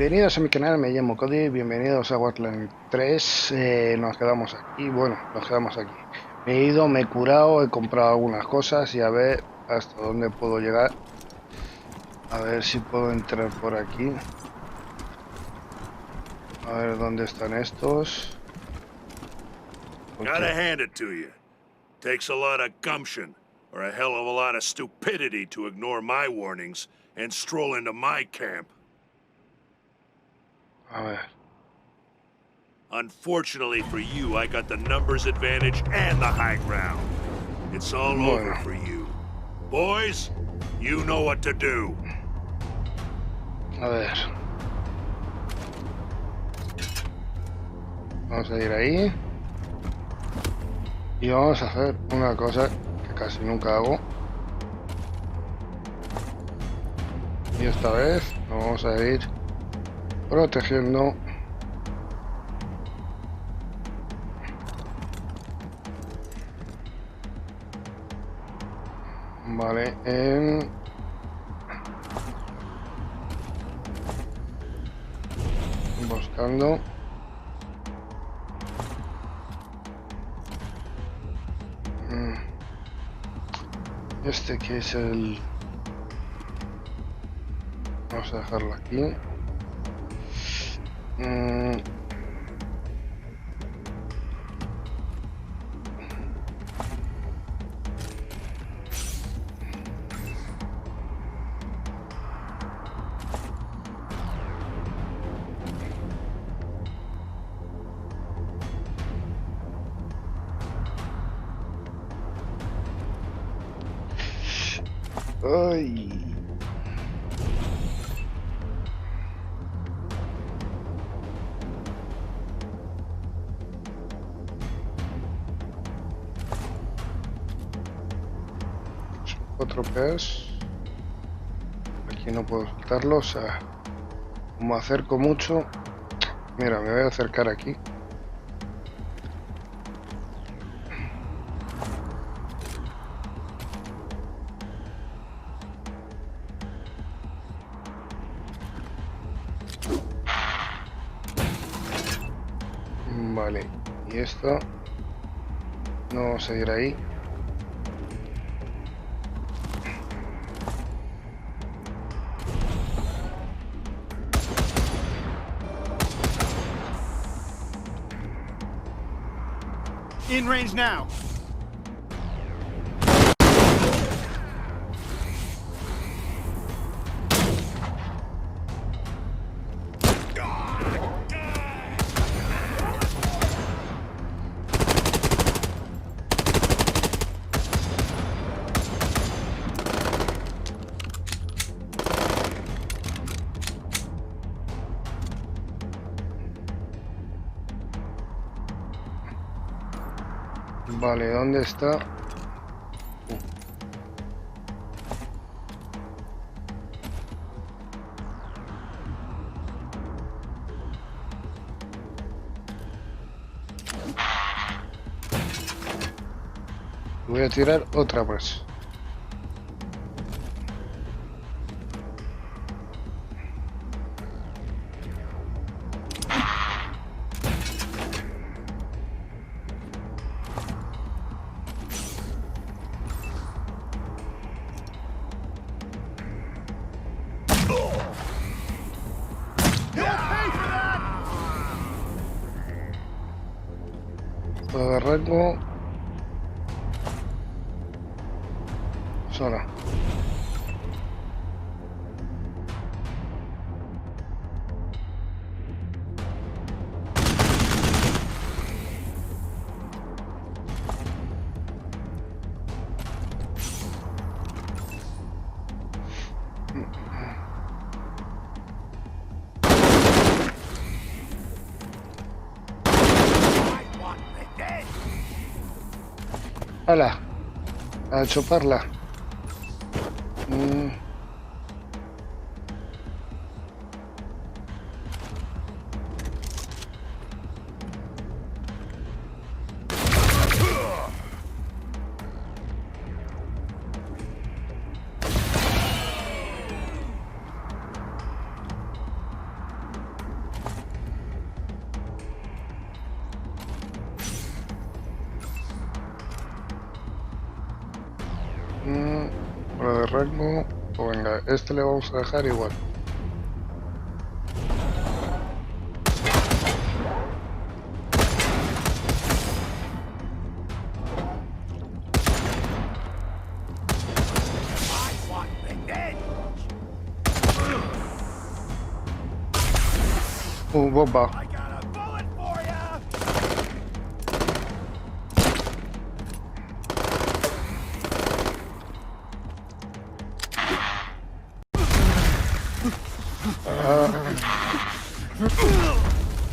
Bienvenidos a mi canal, me llamo Cotter, bienvenidos a Wasteland 3. Nos quedamos aquí, bueno, nos quedamos aquí. Me he ido, me he curado, he comprado algunas cosas y a ver hasta dónde puedo llegar. A ver si puedo entrar por aquí. A ver dónde están estos. Gotta Porque, hand it to you. Takes a lot of gumption, or a hell of a lot of stupidity to ignore my warnings and stroll into my camp. a ver, Unfortunately for you, I got the numbers advantage and the high ground. It's all over bueno, for you. Boys, you know what to do. a ver. Vamos a ir ahí. Y vamos a hacer una cosa que casi nunca hago. Y esta vez nos vamos a ir protegiendo. Vale, buscando. Este que es el... Vamos a dejarlo aquí. Ay. Son 4 P's. Aquí no puedo soltarlo, o sea, como acerco mucho. Mira, me voy a acercar aquí. Vale, y esto no vamos a ir ahí. In range now. Vale, ¿dónde está? Voy a tirar otra vez. Todo de rango. Zona. ¡Hala! A chuparla. rango. Pues venga, este le vamos a dejar igual. Bomba. I got a bullet for ya!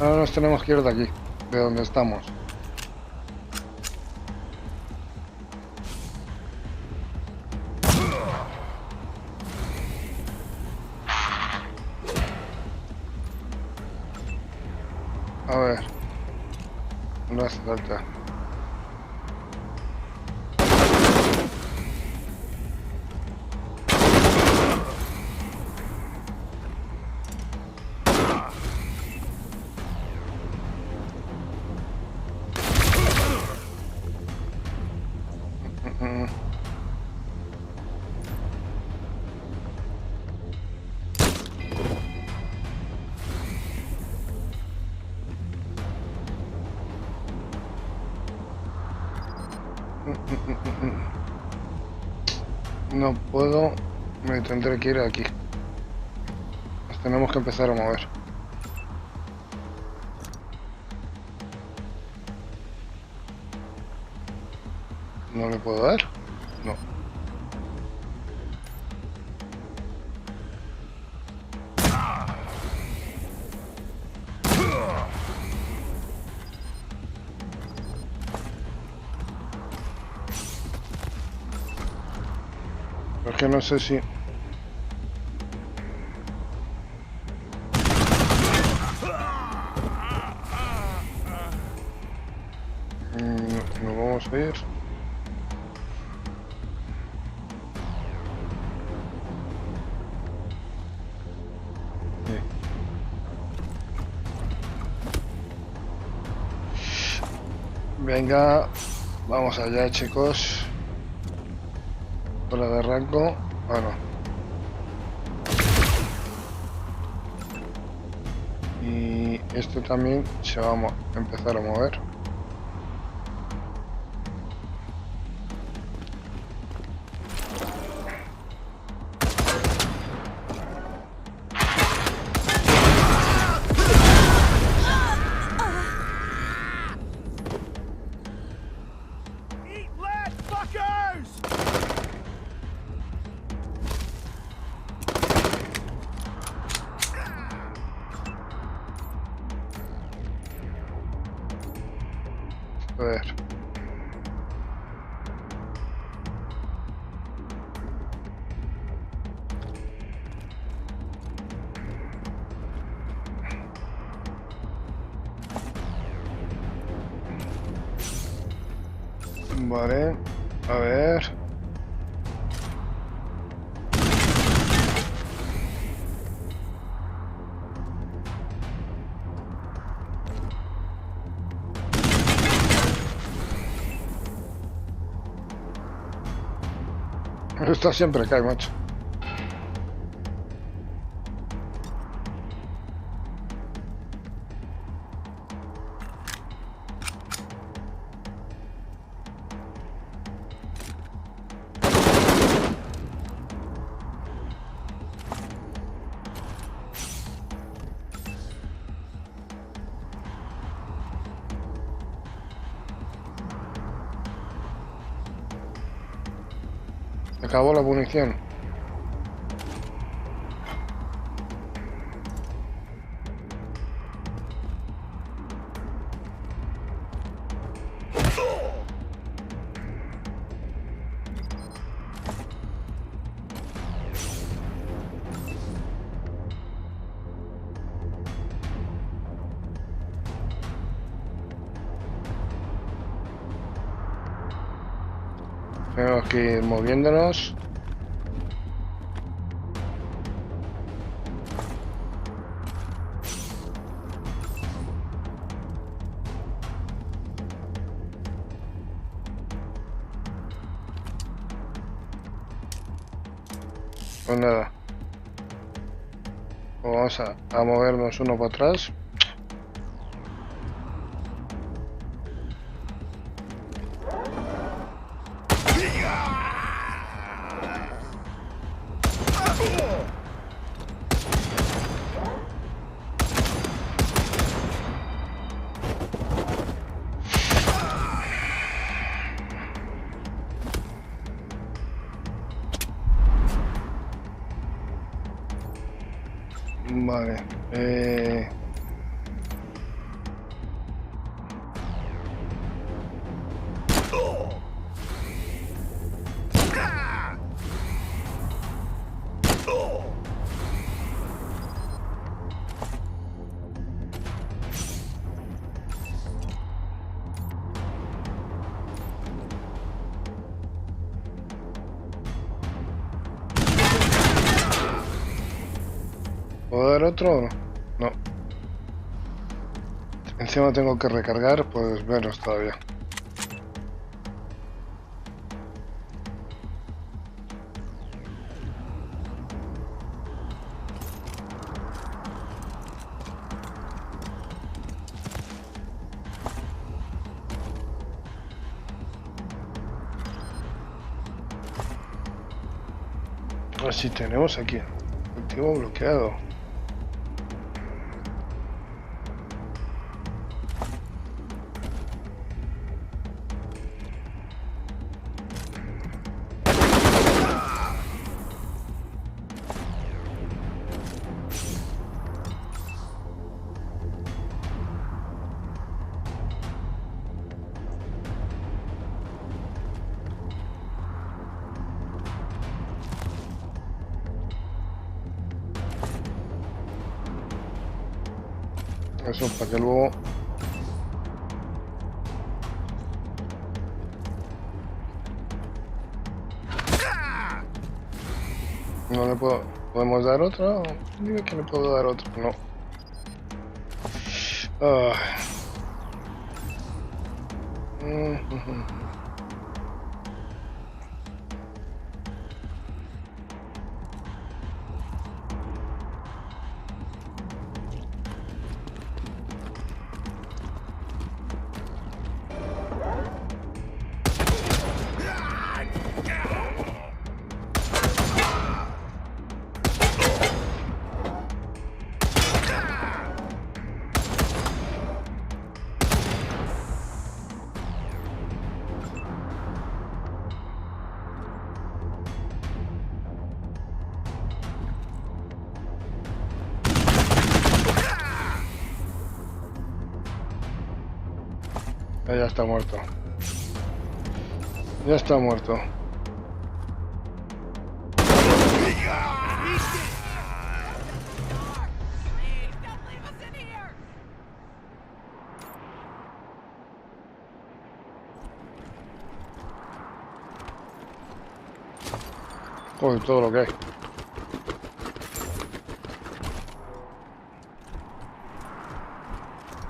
Ahora nos tenemos que ir de aquí, de donde estamos. A ver, no hace falta. No puedo, me tendré que ir aquí. Nos tenemos que empezar a mover. ¿No le puedo dar? No. Es que no sé si... Nos vamos a ir. Sí. Venga, vamos allá, chicos. Fuera de rango. Ah, no. Y este también se va a empezar a mover. Eat lead, fuckers! A ver. Vale, a ver. Esto siempre cae, macho. Acabó la munición. Tenemos que ir moviéndonos. Pues nada. Vamos a movernos uno para atrás. Vale. ¿Puedo dar otro o no? No. Encima tengo que recargar, pues menos todavía. Así tenemos aquí. Cultivo bloqueado. Eso para que luego... No le puedo... ¿Podemos dar otra? Dime que le puedo dar otro. No. Ah. Ya está muerto. Ya está muerto. Joder, todo lo que hay.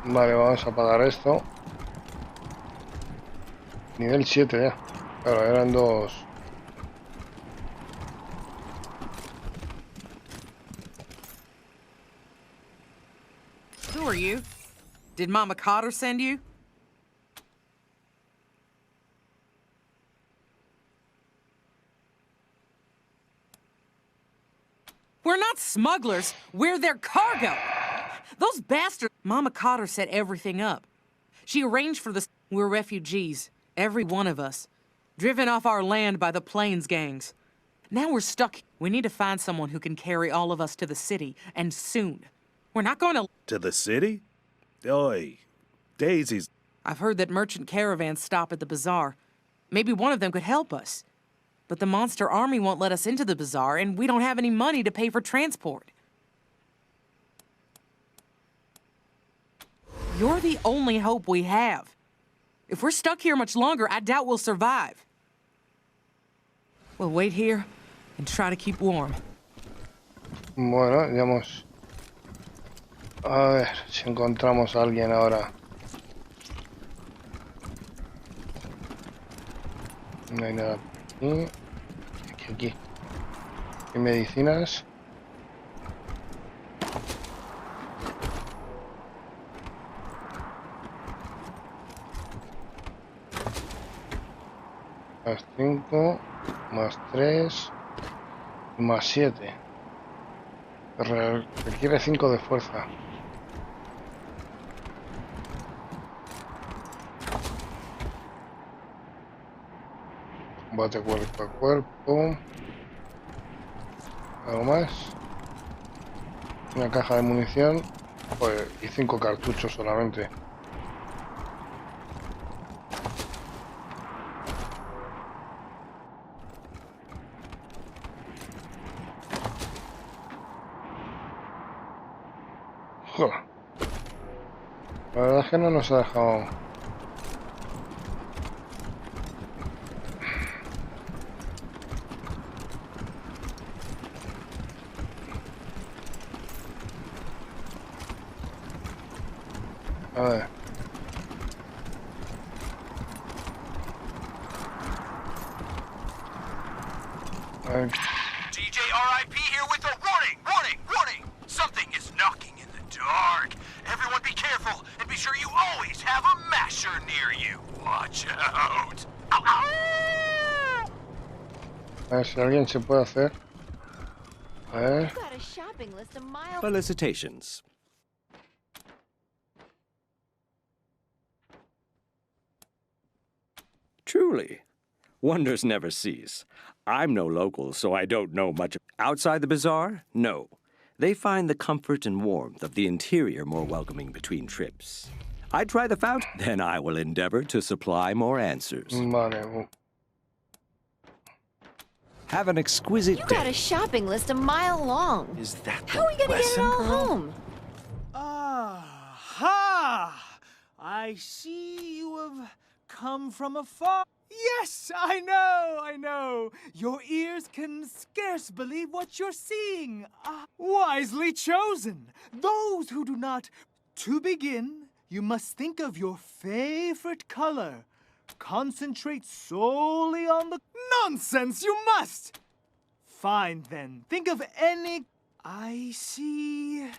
Vale, vamos a apagar esto. Nivel 7 ya. Claro, eran dos. Who are you? Did Mama Cotter send you? We're not smugglers. We're their cargo. Those bastards... Mama Cotter set everything up. She arranged for this... We're refugees. Every one of us. Driven off our land by the Plains gangs. Now we're stuck. We need to find someone who can carry all of us to the city, and soon. We're not going to... To the city? Oi, Daisy's... I've heard that merchant caravans stop at the bazaar. Maybe one of them could help us. But the monster army won't let us into the bazaar, and we don't have any money to pay for transport. You're the only hope we have. If we're stuck here much longer, I doubt we'll survive. We'll wait here and try to keep warm. Bueno, digamos... A ver si encontramos a alguien ahora. No hay nada aquí. Aquí. Y medicinas. Más 5, más 3, más 7. Requiere 5 de fuerza. Combate cuerpo a cuerpo. Algo más. Una caja de munición. Pues, y 5 cartuchos solamente. Joder. La verdad es que no nos ha dejado. A ver. A ver. DJ RIP here with a warning! Warning! Warning! Something is knocking in the dark. Everyone be careful and be sure you always have a masher near you. Watch out! Ow, ow! A ver si alguien se puede hacer. A ver. You've got a shopping list a mile. Felicitations. Truly, wonders never cease. I'm no local, so I don't know much. Outside the bazaar? No. They find the comfort and warmth of the interior more welcoming between trips. I try the fountain, then I will endeavor to supply more answers. Vale. Have an exquisite You day. got a shopping list a mile long. Is that How are we gonna get it all home? Aha! I see you have come from afar. Yes, I know. Your ears can scarce believe what you're seeing. Wisely chosen. Those who do not. To begin, you must think of your favorite color. Concentrate solely on the... Nonsense, you must! Fine, then. Think of any... I see...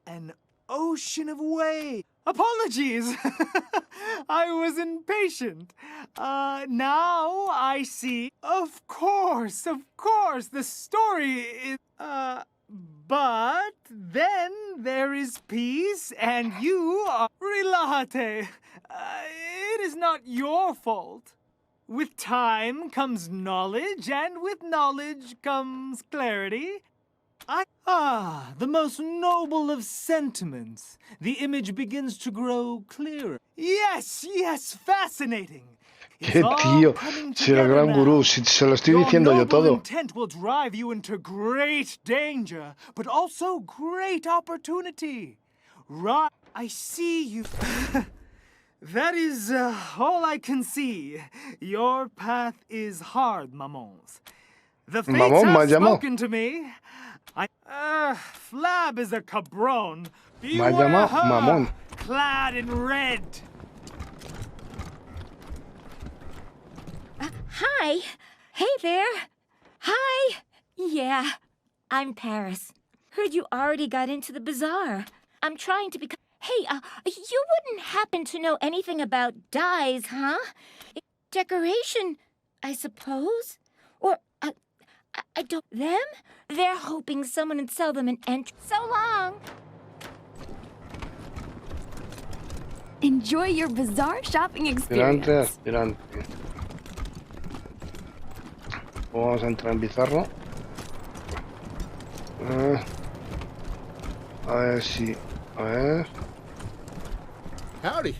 an ocean of waves. Apologies! I was impatient. Now I see... Of course, the story is... But then there is peace, and you are... Relájate. It is not your fault. With time comes knowledge, and with knowledge comes clarity. The most noble of sentiments. The image begins to grow clearer. Yes, fascinating. Qué tío, si el gran gurú, si se lo estoy diciendo yo todo. Your noble intent will drive you into great danger, but also great opportunity. Right, I see you. That is all I can see. Your path is hard, mamons. The fates have spoken to me. Flab is a cabron. Beware her, clad in red. Hi. Hey there. Hi. Yeah, I'm Paris. Heard you already got into the bazaar. I'm trying to become... Hey, you wouldn't happen to know anything about dyes, huh? Decoration, I suppose? Or, I don't... Them? They're hoping someone would sell them an entry. So long! Enjoy your bazaar shopping experience. Aspirante. Vamos a entrar en bizarro. A ver si... A ver... Howdy.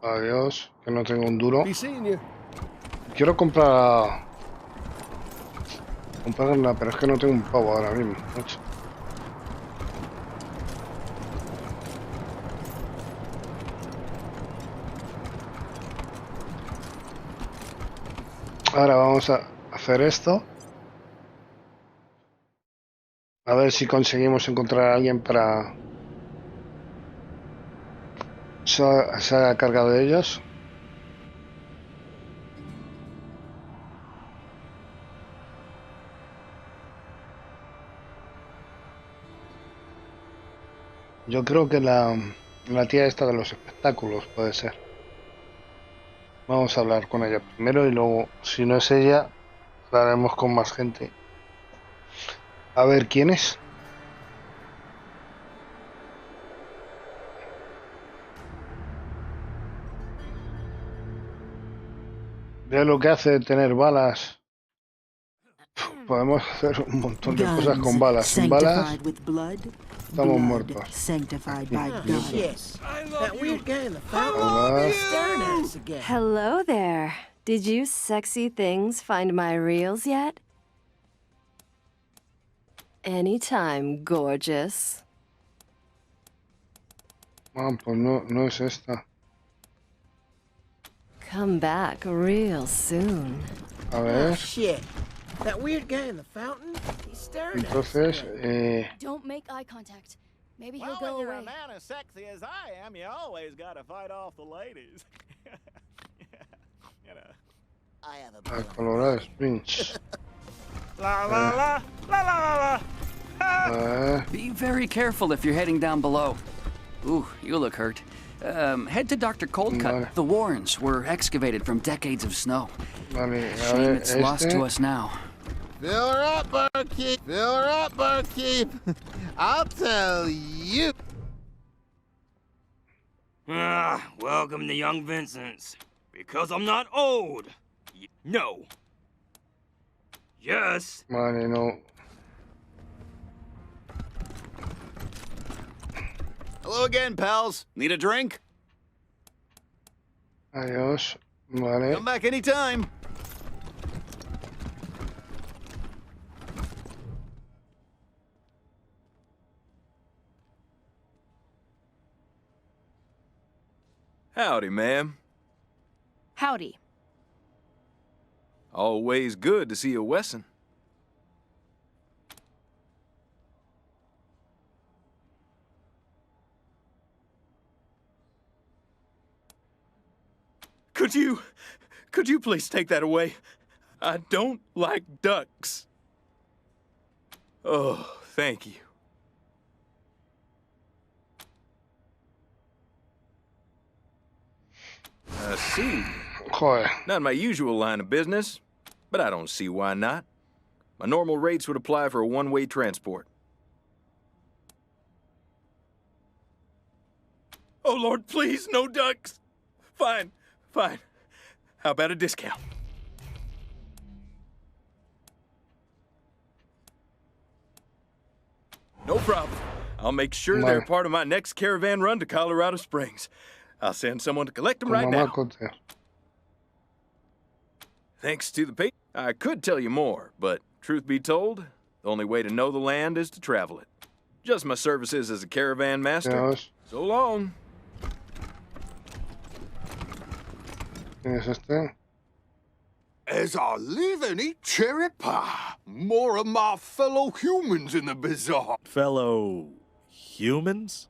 Adiós, que no tengo un duro. Be seeing you. Quiero comprar una, pero es que no tengo un pavo ahora mismo, macho. Ahora vamos a hacer esto. A ver si conseguimos encontrar a alguien para se haga cargo de ellos. Yo creo que la tía esta de los espectáculos puede ser. Vamos a hablar con ella primero y luego, si no es ella, hablaremos con más gente. A ver, ¿quién es? Ve lo que hace tener balas. Podemos hacer un montón de cosas con balas. Sin balas, estamos muertos. Hello there. Did you sexy things find my reels yet? Anytime, gorgeous. Ah, pues no es esta. Come back real soon. A ver, Shit. That weird guy in the fountain? He's staring at us. entonces, Don't make eye contact. Maybe he'll Well, go when you're away. a man as sexy as I am, you always gotta fight off the ladies. You know. I have a a Colorado Springs. La la la la la la la. Be very careful if you're heading down below. Ooh, you look hurt. Head to Dr. Coldcut. Vale. The Warrens were excavated from decades of snow. Vale, a Shame ver, it's lost to us now. Fill her up, barkeep. Fill her up, barkeep. I'll tell you. Welcome to Young Vincent's. Because I'm not old. No. Yes. Vale, no. Hello again, pals. Need a drink? Adiós. Vale. Come back anytime. Howdy, ma'am. Howdy. Always good to see a Wesson. Could you please take that away? I don't like ducks. Oh, thank you. I see. Joder. Not my usual line of business, but I don't see why not. My normal rates would apply for a one-way transport. Oh, Lord, please, no ducks. Fine, fine. How about a discount? No problem. I'll make sure they're part of my next caravan run to Colorado Springs. I'll send someone to collect them right now. Cotter. Thanks to the pay. I could tell you more, but truth be told, the only way to know the land is to travel it. Just my services as a caravan master. Adiós. So long. ¿Quién es este? As I live and eat cherry pie, more of my fellow humans in the bazaar. Fellow humans?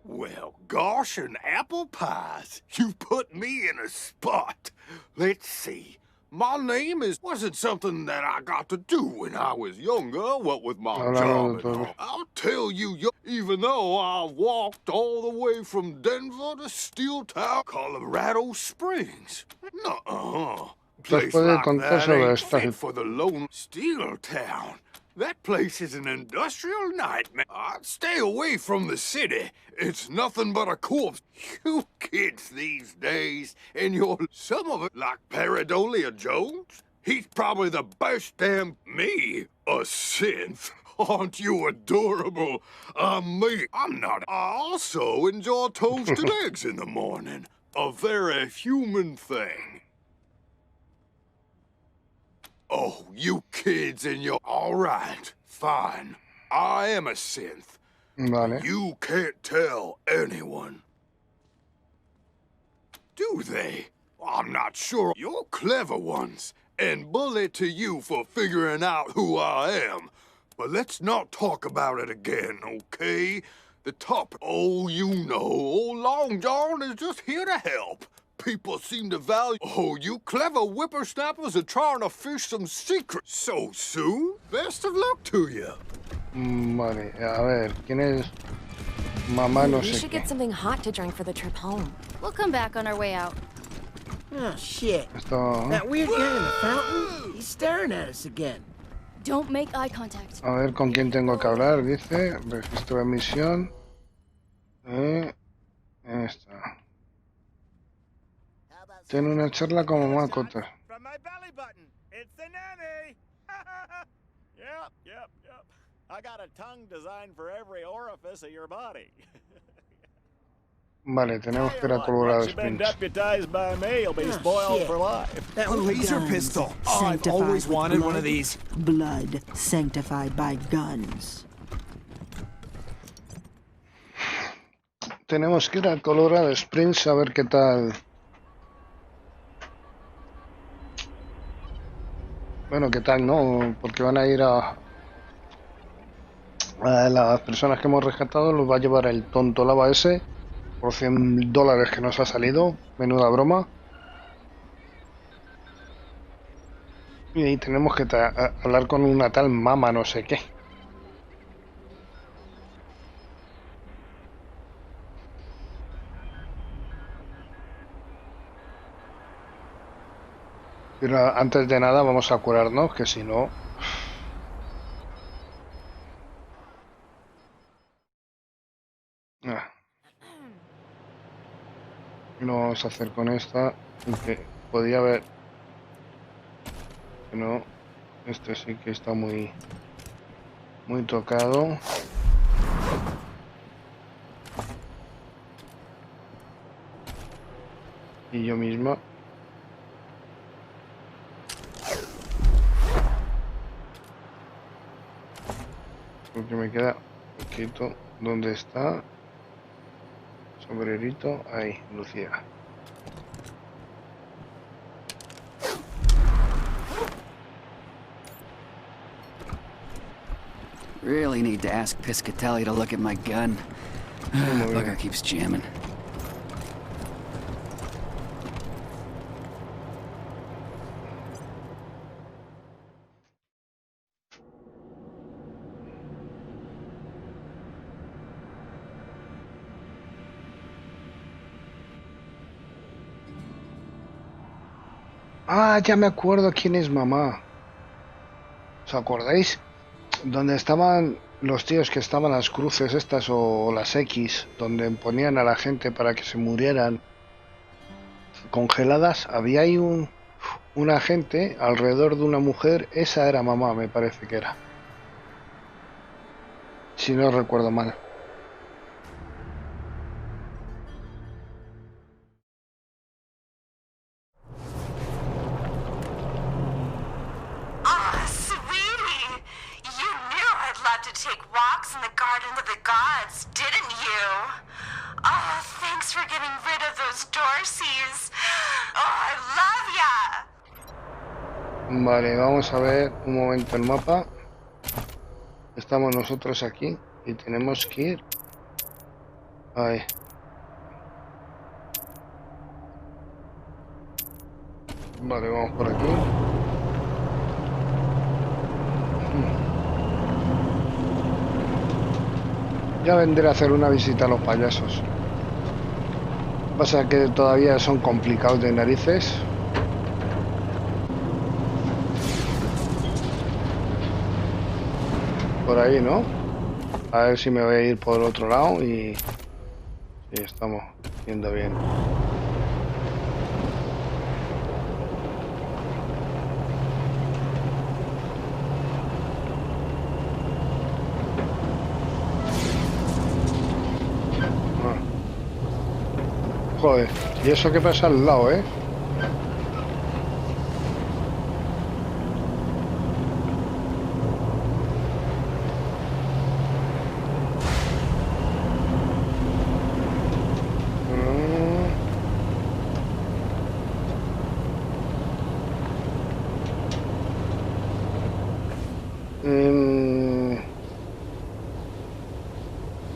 Well, gosh, and apple pies. You put me in a spot. Let's see. My name wasn't something that I got to do when I was younger, what with my job and all. I'll tell you, even though I walked all the way from Denver to Steel Town, Colorado Springs. Nuh-uh. Place like that ain't fit for the lone Steel Town. That place is an industrial nightmare. I'd stay away from the city. It's nothing but a corpse. You kids these days, and some of it like Paradolia Jones. He's probably the best damn me, a synth. Aren't you adorable? I'm not. I also enjoy toasted eggs in the morning. A very human thing. Oh, you kids and your... All right, fine. I am a synth. Vale. You can't tell anyone. Do they? I'm not sure. You're clever ones, and bully to you for figuring out who I am. But let's not talk about it again, okay? The top... Oh, you know, old Long John is just here to help. People seem to value... Oh, you clever whippersnappers are trying to fish some secrets so soon. Best of luck to you. Vale, a ver, ¿quién es mamá? No We sé should qué. get something hot to drink for the trip home. We'll come back on our way out. Oh, shit. Esto... That weird guy in the fountain? He's staring at us again. Don't make eye contact. A ver con quién tengo que hablar, dice. Registro de misión. Esta. Tiene una charla con mamá Cotter. From my belly button. It's the nanny. Yep. I got a tongue designed for every orifice of your body. Vale, tenemos que ir a Colorado Once you've been Springs. deputized by me, you'll be Oh, spoiled shit. for life. That A was laser guns. pistol. Oh, I've Sanctified always with wanted one blood. of these. Blood sanctified by guns. Tenemos que ir a Colorado Springs a ver qué tal. Bueno, qué tal, ¿no? Porque van a ir a las personas que hemos rescatado, los va a llevar el tonto lava ese por $100 que nos ha salido. Menuda broma. Y tenemos que hablar con una tal mama no sé qué. Pero antes de nada vamos a curarnos, que si no... No vamos a hacer con esta, aunque podía haber... No, este sí que está muy tocado. Y yo misma. Porque me queda poquito. ¿Dónde está? Sombrerito, ahí, Lucía. Really need to ask Piscatelli to look at my gun. Bugger keeps jamming. Ah, ya me acuerdo quién es mamá. ¿Os acordáis? Donde estaban los tíos que estaban las cruces estas o las X, donde ponían a la gente para que se murieran congeladas. Había ahí un agente alrededor de una mujer. Esa era mamá, me parece que era. Si no recuerdo mal. Take walks in the gardens of the gods, didn't you? Oh, thanks for getting rid of those Dorseys. Oh, I love ya. Vale, vamos a ver un momento el mapa. Estamos nosotros aquí y tenemos que ir. Ahí. Vale, vamos por aquí. Ya vendré a hacer una visita a los payasos. Pasa que todavía son complicados de narices. Por ahí, ¿no? A ver si me voy a ir por otro lado y... Sí, estamos yendo bien. Joder, y eso que pasa al lado, ¿eh?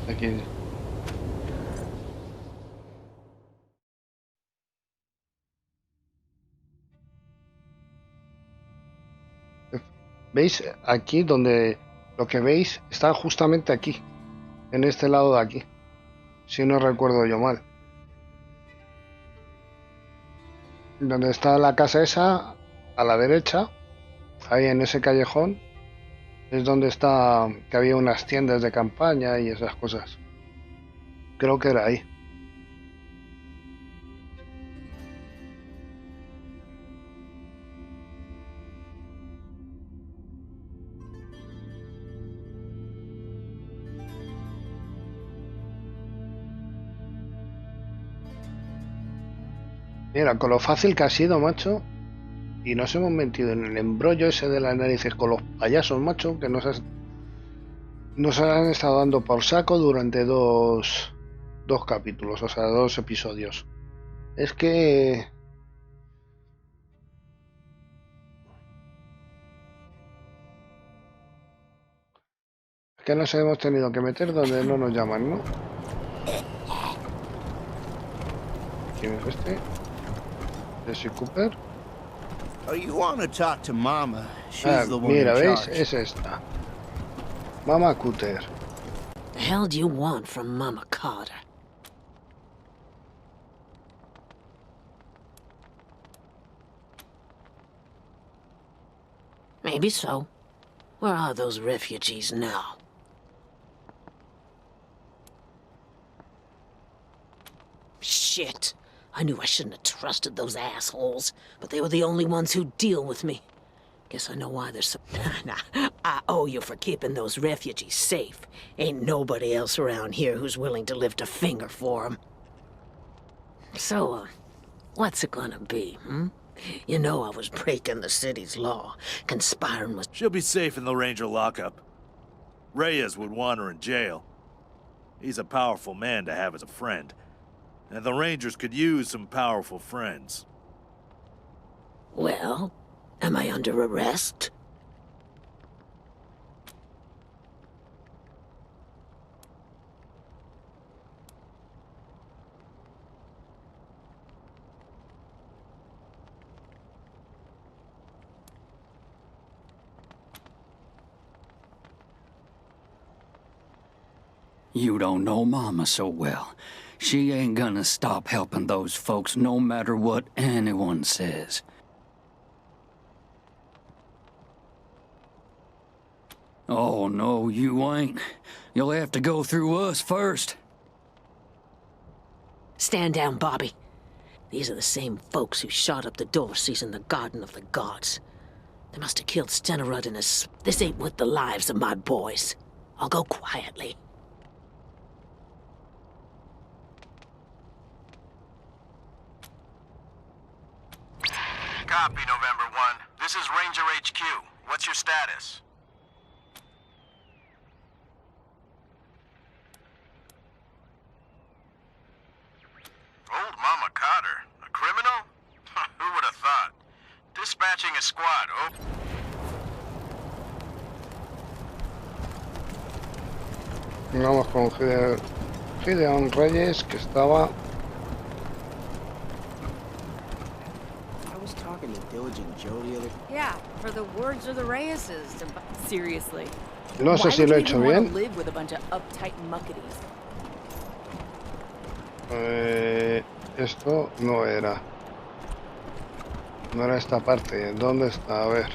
Aquí. ¿Veis? Aquí donde Lo que veis está justamente aquí, en este lado de aquí, si no recuerdo yo mal. Donde está la casa esa, a la derecha, ahí en ese callejón, es donde está, que había unas tiendas de campaña y esas cosas. Creo que era ahí. Mira, con lo fácil que ha sido, macho, y nos hemos metido en el embrollo ese de las narices con los payasos, macho, que nos han estado dando por saco durante dos capítulos, o sea, 2 episodios. Es que nos hemos tenido que meter donde no nos llaman, ¿no? ¿Quién es este? ¿Jesse Cooper? Oh, you want to talk to Mama? She's the one Mira, in ¿veis? charge. Es esta. Mama Cotter. The hell do you want from Mama Cotter? Maybe so. Where are those refugees now? Shit. I knew I shouldn't have trusted those assholes, but they were the only ones who'd deal with me. Guess I know why they're so... Nah, I owe you for keeping those refugees safe. Ain't nobody else around here who's willing to lift a finger for them. So, what's it gonna be, hmm? You know I was breaking the city's law, conspiring with... She'll be safe in the Ranger lockup. Reyes would want her in jail. He's a powerful man to have as a friend. And the Rangers could use some powerful friends. Well, am I under arrest? You don't know Mama so well. She ain't gonna stop helping those folks no matter what anyone says. Oh, no, you ain't. You'll have to go through us first. Stand down, Bobby. These are the same folks who shot up the Dorseys in the Garden of the Gods. They must have killed Stenerud and his... This ain't worth the lives of my boys. I'll go quietly. Copy, November 1. This is Ranger HQ. What's your status? Old Mama Cotter? A criminal? Who would have thought? Dispatching a squad, oh. Vamos con Gideon Reyes, que estaba... Talking to Diligent Joe the other... Yeah, for the words of the Reyeses. Seriously. No sé si lo he hecho bien. Live with a bunch of uptight muckaties. Esto no era. No era esta parte. ¿Dónde está? A ver.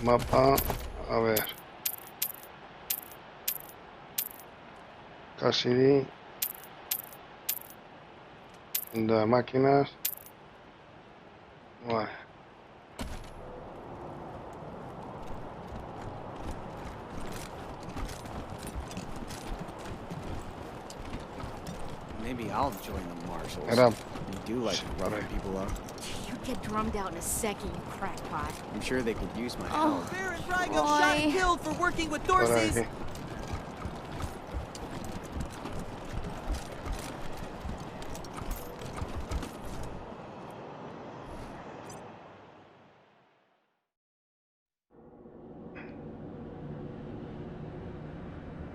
Mapa. A ver. Casi. De máquinas. Vale. Maybe I'll join the marshals. Era... They do like roughing people up. You'd get drummed out in a second, you crackpot. I'm sure they could use my help. Baron Fargo shot and killed for working with Dorseys.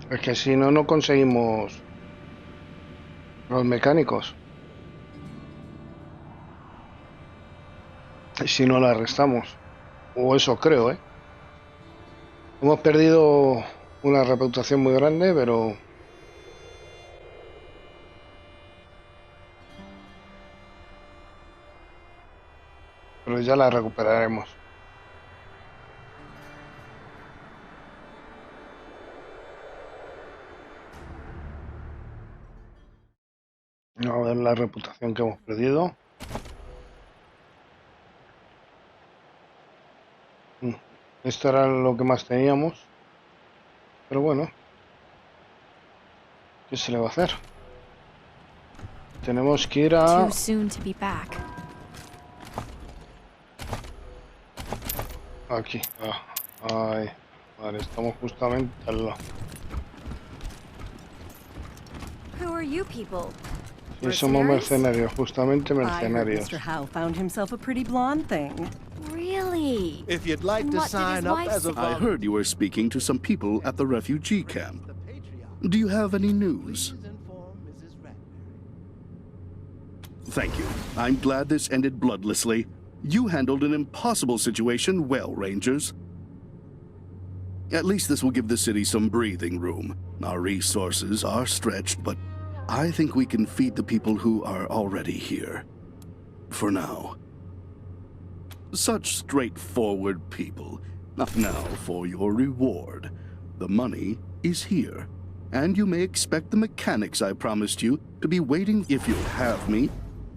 Es que si no, no conseguimos los mecánicos. Si no la arrestamos. O eso creo, ¿eh? Hemos perdido una reputación muy grande, pero ya la recuperaremos. A ver la reputación que hemos perdido. Esto era lo que más teníamos. Pero bueno. ¿Qué se le va a hacer? Tenemos que ir a... Too soon to be back. Aquí. Ahí. Vale, estamos justamente al lado. Who are you people? Sí, somos mercenarios, justamente I heard mercenarios. Mr. Howe found himself a pretty blonde thing. Really? If you'd like to sign up as a I heard you were speaking to some people at the refugee camp. Do you have any news? Thank you. I'm glad this ended bloodlessly. You handled an impossible situation well, Rangers. At least this will give the city some breathing room. Our resources are stretched, but I think we can feed the people who are already here. For now. Such straightforward people. Now for your reward. The money is here. And you may expect the mechanics I promised you to be waiting. If you'll have me,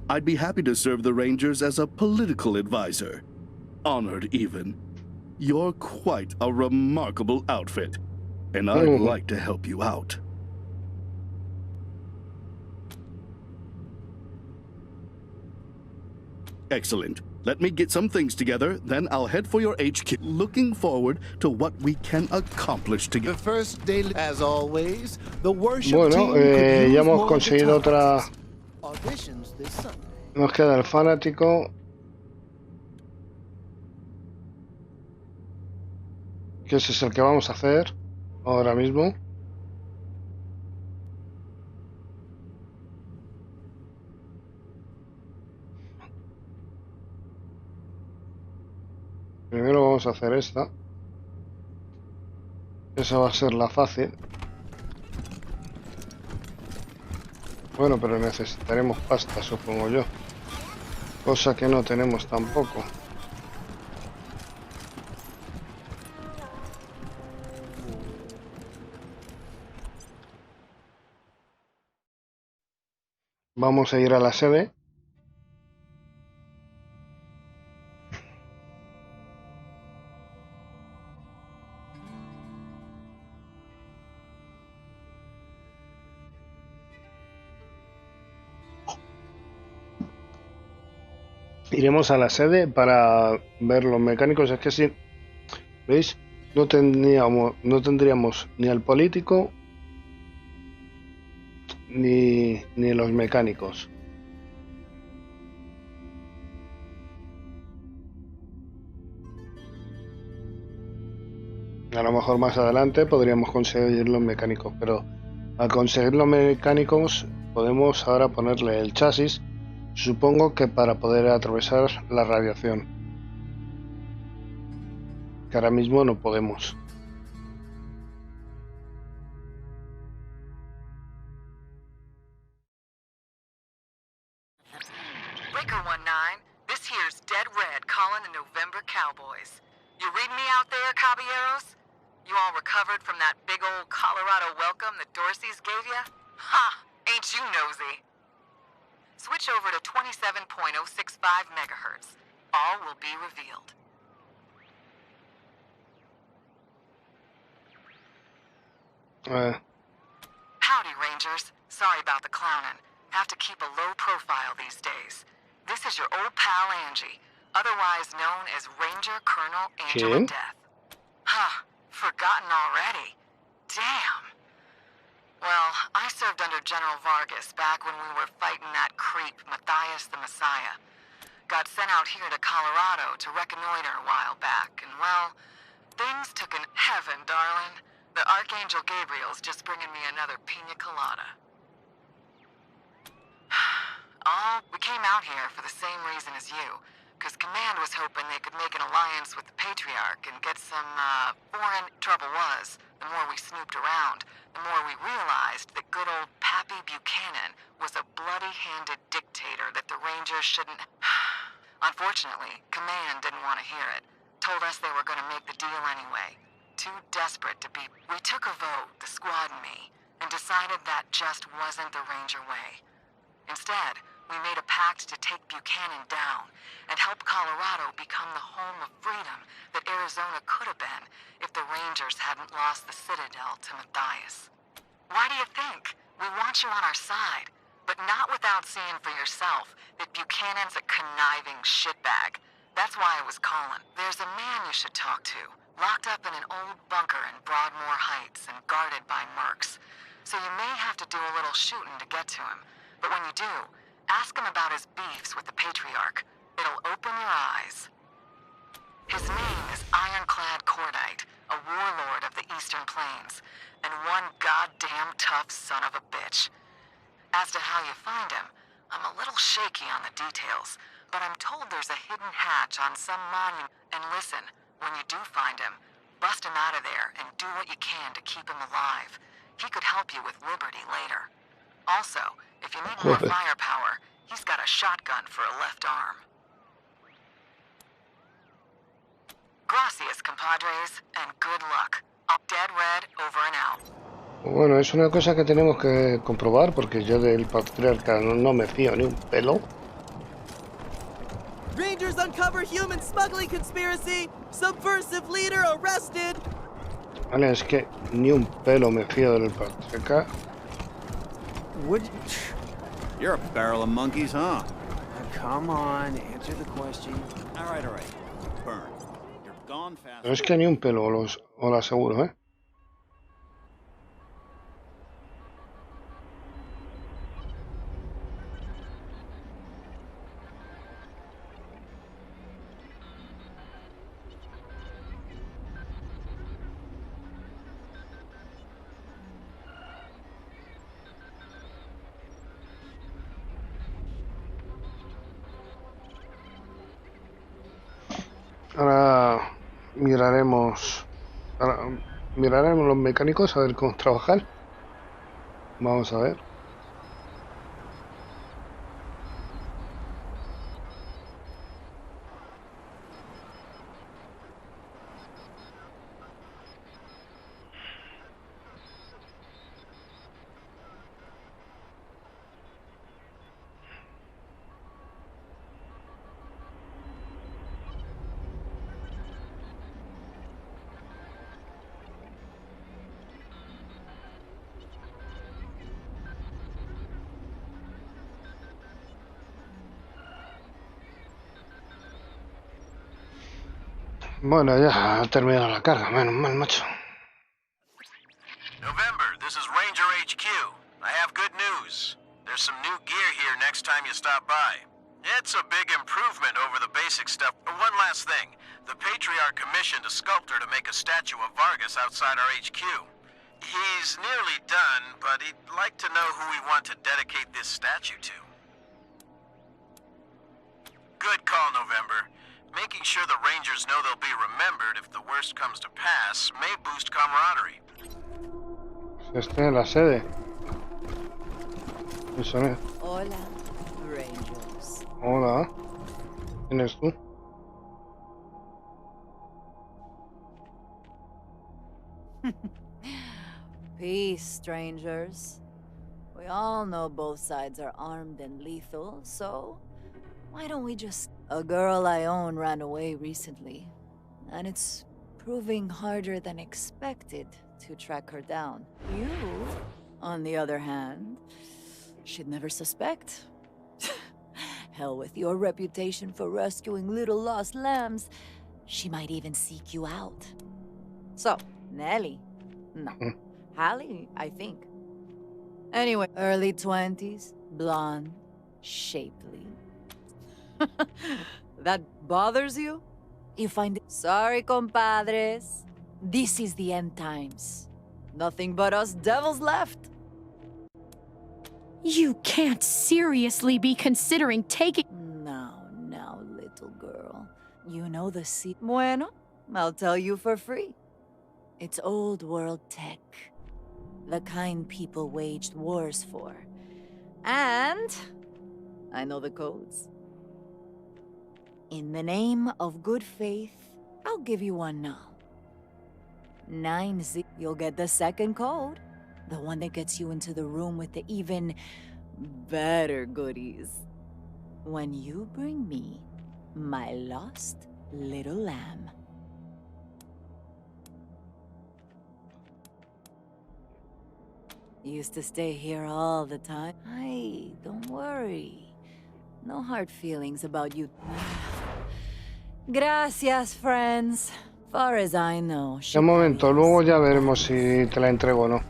I'd be happy to serve the Rangers as a political advisor. Honored, even. You're quite a remarkable outfit, and I'd like to help you out. Excellent. Let me get some things together, then I'll head for your HQ. Looking forward to what we can accomplish together. The first day, as always, the worship Bueno, team ya hemos conseguido otra... auditions this Sunday. Nos queda el fanático. Que ese es el que vamos a hacer ahora mismo. Primero vamos a hacer esta. Esa va a ser la fácil. Bueno, pero necesitaremos pasta, supongo yo. Cosa que no tenemos tampoco. Vamos a ir a la sede. Iremos a la sede para ver los mecánicos. Es que si veis, no tendríamos ni al político ni los mecánicos. A lo mejor más adelante podríamos conseguir los mecánicos, pero al conseguir los mecánicos podemos ahora ponerle el chasis. Supongo que para poder atravesar la radiación, que ahora mismo no podemos. Breaker 19, this here's Dead Red calling the November Cowboys. You reading me out there, caballeros? You all recovered from that big old Colorado welcome the Dorseys gave you? Ha! Ain't you nosy? Switch over to 27.065 megahertz. All will be revealed. Howdy, Rangers. Sorry about the clowning. Have to keep a low profile these days. This is your old pal Angie, otherwise known as Ranger Colonel Angela Death. Huh, forgotten already. Damn. Well, I served under General Vargas back when we were fighting that creep, Matthias the Messiah. Got sent out here to Colorado to reconnoiter a while back, and well, things took an heaven, darling. The Archangel Gabriel's just bringing me another pina colada. We came out here for the same reason as you, because Command was hoping they could make an alliance with the Patriarch and get some, foreign... Trouble was, the more we snooped around, the more we realized that good old Pappy Buchanan was a bloody-handed dictator that the Rangers shouldn't... Unfortunately, Command didn't want to hear it. Told us they were going to make the deal anyway. Too desperate to be... We took a vote, the squad and me, and decided that just wasn't the Ranger way. Instead, we made a pact to take Buchanan down and help Colorado become the home of freedom that Arizona could have been if the Rangers hadn't lost the Citadel to Matthias. Why do you think? We want you on our side, but not without seeing for yourself that Buchanan's a conniving shitbag. That's why I was calling. There's a man you should talk to, locked up in an old bunker in Broadmoor Heights and guarded by mercs. So you may have to do a little shooting to get to him. But when you do, ask him about his beefs with the Patriarch. It'll open your eyes. His name is Ironclad Cordite, a warlord of the Eastern Plains, and one goddamn tough son of a bitch. As to how you find him, I'm a little shaky on the details, but I'm told there's a hidden hatch on some monument. And listen, when you do find him, bust him out of there and do what you can to keep him alive. He could help you with Liberty later. Also, if you need more firepower, he's got a shotgun for a left arm. Gracias, compadres, and good luck. Dead red, over and out. Bueno, es una cosa que tenemos que comprobar porque yo del patriarca no me fío ni un pelo. Rangers uncover human smuggling conspiracy. Subversive leader arrested. Vale, es que ni un pelo me fío del patriarca. You're a barrel of monkeys, huh? Come on, answer the question. All right. Burn. You're gone fast. Pero es que ni un pelo, os lo aseguro, ¿eh? Ahora miraremos los mecánicos a ver cómo trabajar. Vamos a ver. Bueno, ya ha terminado la carga, menos mal, macho. November, this is Ranger HQ. I have good news. There's some new gear here next time you stop by. It's a big improvement over the basic stuff. One last thing. The Patriarch commissioned a sculptor to make a statue of Vargas outside our HQ. He's nearly done, but he'd like to know who we want to dedicate this statue to. Good call, November. Making sure the Rangers know they'll be remembered if the worst comes to pass may boost camaraderie. Estoy en la sede. Eso es. Hola, Rangers. Hola. ¿Quién eres tú? Peace, strangers. We all know both sides are armed and lethal, so why don't we just... A girl I own ran away recently, and it's proving harder than expected to track her down. You, on the other hand, should never suspect. Hell with your reputation for rescuing little lost lambs, she might even seek you out. So, Nellie. No. Hallie, I think. Anyway, early 20s, blonde, shapely. That bothers you? You find it... Sorry, compadres. This is the end times. Nothing but us devils left. You can't seriously be considering taking... Now, little little girl. You know the sea. Bueno, I'll tell you for free. It's old world tech. The kind people waged wars for. And I know the codes. In the name of good faith, I'll give you one now. 9Z. You'll get the second code. The one that gets you into the room with the even better goodies. When you bring me my lost little lamb. Used to stay here all the time. Hey, don't worry. No hard feelings about you. Gracias, friends. Far as I know. Un momento, luego ya veremos si te la entrego o no.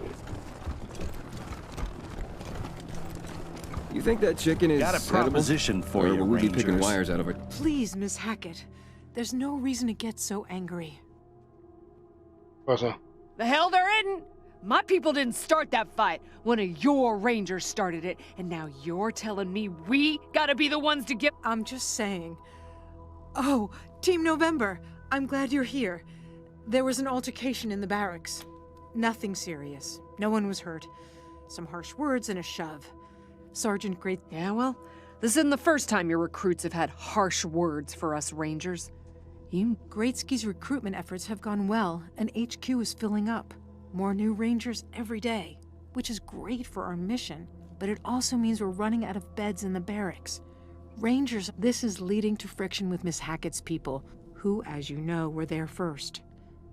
You think that chicken is got a proposition for you, or will we be Rangers. picking wires out of it? Please, Miss Hackett. There's no reason to get so angry. Pasa. The hell there isn't! My people didn't start that fight. One of your rangers started it, and now you're telling me we gotta be the ones to get— I'm just saying. Oh, Team November, I'm glad you're here. There was an altercation in the barracks. Nothing serious. No one was hurt. Some harsh words and a shove. Sergeant Great— Yeah, well, this isn't the first time your recruits have had harsh words for us Rangers. Greatsky's recruitment efforts have gone well, and HQ is filling up. More new Rangers every day, which is great for our mission, but it also means we're running out of beds in the barracks. Rangers, this is leading to friction with Miss Hackett's people, who, as you know, were there first.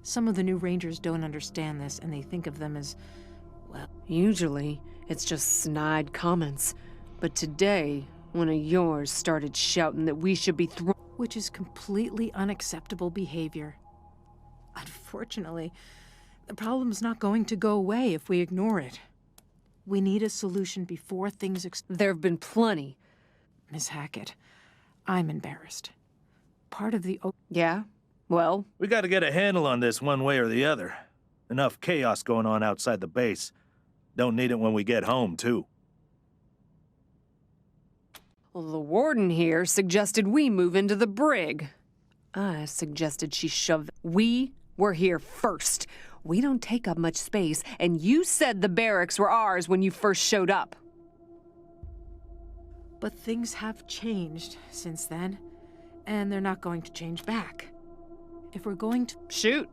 Some of the new Rangers don't understand this, and they think of them as, well— Usually, it's just snide comments. But today, one of yours started shouting that we should be thrown— Which is completely unacceptable behavior. Unfortunately, the problem's not going to go away if we ignore it. We need a solution before things— There have been plenty. Miss Hackett, I'm embarrassed. Part of the— Yeah? Well? We gotta get a handle on this one way or the other. Enough chaos going on outside the base. Don't need it when we get home, too. Well, the warden here suggested we move into the brig. I suggested she shove— We were here first. We don't take up much space, and you said the barracks were ours when you first showed up. But things have changed since then, and they're not going to change back. If we're going to— Shoot.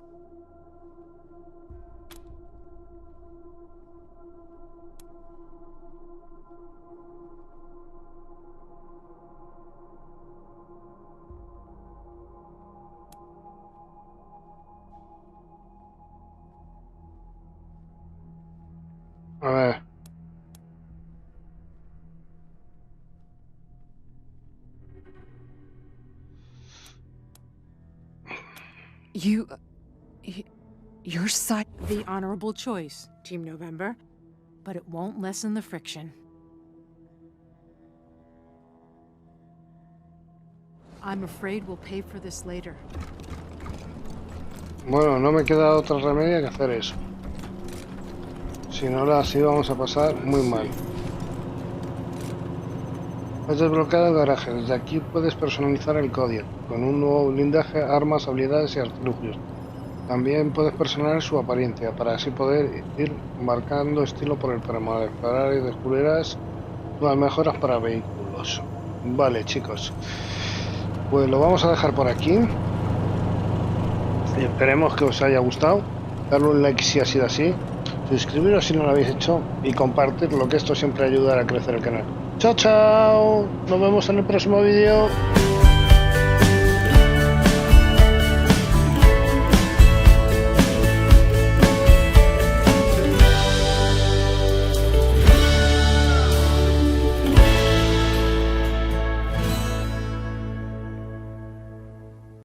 A ver. Your side— The honorable choice, Team November. But it won't lessen the friction. I'm afraid we'll pay for this later. Bueno, no me queda otra remedio que hacer eso. Si no, así vamos a pasar muy mal. Has desbloqueado el garaje. Desde aquí puedes personalizar el código con un nuevo blindaje, armas, habilidades y artilugios. También puedes personalizar su apariencia para así poder ir marcando estilo por el tramo. Al explorar y descubrirás nuevas mejoras para vehículos. Vale, chicos. Pues lo vamos a dejar por aquí. Y esperemos que os haya gustado. Darle un like si ha sido así. Suscribiros si no lo habéis hecho. Y compartirlo, que esto siempre ayuda a crecer el canal. ¡Chao, chao! Nos vemos en el próximo vídeo.